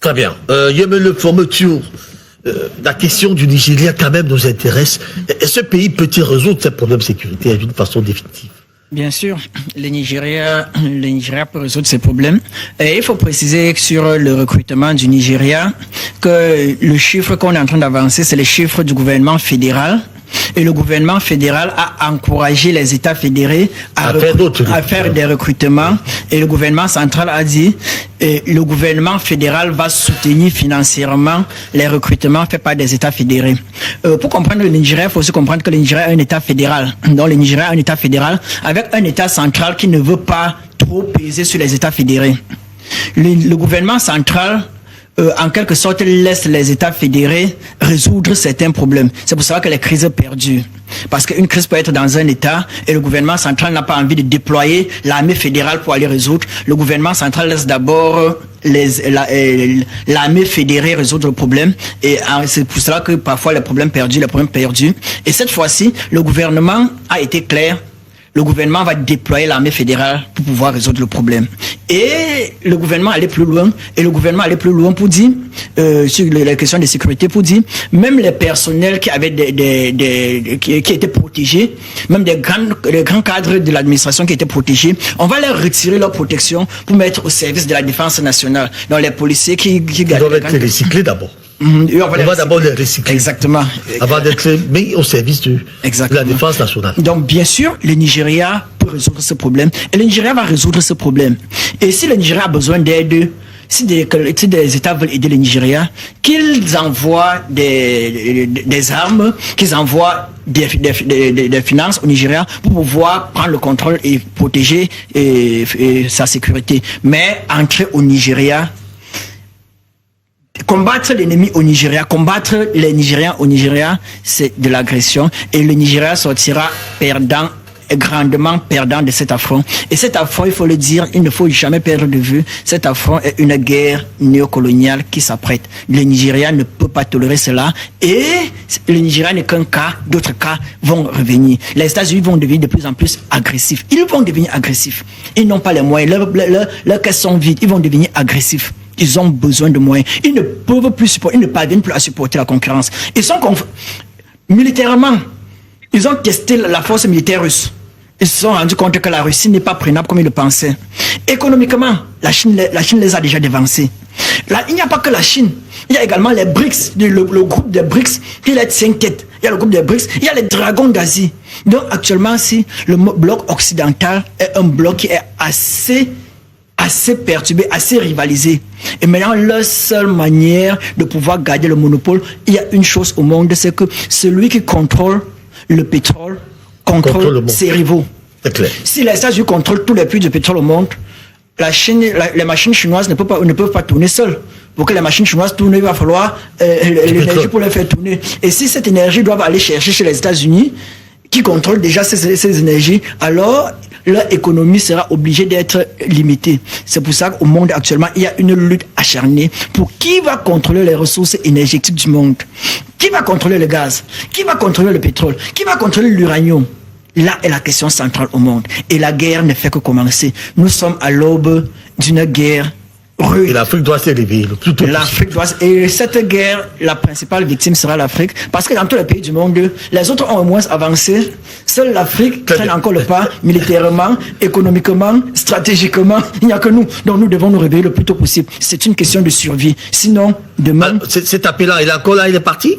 Très bien. Le fameux tour. La question du Nigeria quand même nous intéresse. Ce pays peut-il résoudre ces problèmes de sécurité d'une façon définitive? Bien sûr, le Nigeria peut résoudre ces problèmes. Et il faut préciser sur le recrutement du Nigeria que le chiffre qu'on est en train d'avancer, c'est le chiffre du gouvernement fédéral. Et le gouvernement fédéral a encouragé les États fédérés à faire des recrutements. Et le gouvernement central a dit le gouvernement fédéral va soutenir financièrement les recrutements faits par des États fédérés. Pour comprendre le Nigeria, il faut aussi comprendre que le Nigeria est un État fédéral. Donc le Nigeria est un État fédéral avec un État central qui ne veut pas trop peser sur les États fédérés. Le gouvernement central en quelque sorte, laisse les États fédérés résoudre certains problèmes. C'est pour ça que les crises perdurent. Parce qu'une crise peut être dans un État et le gouvernement central n'a pas envie de déployer l'armée fédérale pour aller résoudre. Le gouvernement central laisse d'abord l'armée fédérée résoudre le problème. Et c'est pour cela que parfois les problèmes perdus. Et cette fois-ci, le gouvernement a été clair. Le gouvernement va déployer l'armée fédérale pour pouvoir résoudre le problème. Et le gouvernement allait plus loin. Et le gouvernement allait plus loin pour dire, sur les questions de sécurité, pour dire, même les personnels qui avaient qui étaient protégés, même les grands cadres de l'administration qui étaient protégés, on va leur retirer leur protection pour mettre au service de la défense nationale. Donc les policiers qui doivent être recyclés d'abord. On va d'abord les recycler. Exactement. Avant d'être mis au service de la défense nationale. Donc, bien sûr, le Nigeria peut résoudre ce problème. Et le Nigeria va résoudre ce problème. Et si le Nigeria a besoin d'aide, si des États veulent aider le Nigeria, qu'ils envoient des armes, qu'ils envoient des finances au Nigeria pour pouvoir prendre le contrôle et protéger sa sécurité. Mais entrer au Nigeria, combattre l'ennemi au Nigeria, combattre les Nigériens au Nigeria, c'est de l'agression. Et le Nigeria sortira grandement perdant de cet affront. Et cet affront, il faut le dire, il ne faut jamais perdre de vue, cet affront est une guerre néocoloniale qui s'apprête. Le Nigeria ne peut pas tolérer cela. Et le Nigeria n'est qu'un cas, d'autres cas vont revenir. Les États-Unis vont devenir de plus en plus agressifs. Ils vont devenir agressifs. Ils n'ont pas les moyens. Leurs caisses sont vides. Ils vont devenir agressifs. Ils ont besoin de moyens. Ils ne peuvent plus supporter, ils ne parviennent plus à supporter la concurrence. Ils sont militairement, ils ont testé la force militaire russe. Ils se sont rendus compte que la Russie n'est pas prenable comme ils le pensaient. Économiquement, la Chine les a déjà dévancés. Là, il n'y a pas que la Chine. Il y a également les BRICS, le groupe des BRICS, qui est 5 têtes. Il y a le groupe des BRICS, il y a les dragons d'Asie. Donc actuellement, si le bloc occidental est un bloc qui est assez perturbé, assez rivalisé. Et maintenant, la seule manière de pouvoir garder le monopole, il y a une chose au monde, c'est que celui qui contrôle le pétrole contrôle ses rivaux. C'est clair. Si les États-Unis contrôlent tous les puits de pétrole au monde, les machines chinoises ne peuvent pas tourner seules. Pour que les machines chinoises tournent, il va falloir l'énergie pour les faire tourner. Et si cette énergie doit aller chercher chez les États-Unis, qui contrôlent déjà ces énergies, alors leur économie sera obligée d'être limitée. C'est pour ça qu'au monde actuellement, il y a une lutte acharnée pour qui va contrôler les ressources énergétiques du monde. Qui va contrôler le gaz? Qui va contrôler le pétrole? Qui va contrôler l'uranium? Là est la question centrale au monde. Et la guerre ne fait que commencer. Nous sommes à l'aube d'une guerre rude. Et l'Afrique doit se réveiller. Et cette guerre, la principale victime sera l'Afrique. Parce que dans tous les pays du monde, les autres ont au moins avancé. Seule l'Afrique traîne encore le pas, militairement, économiquement, stratégiquement. Il n'y a que nous. Donc nous devons nous réveiller le plus tôt possible. C'est une question de survie. Sinon, demain... Cet appel-là, il est encore là, il est parti?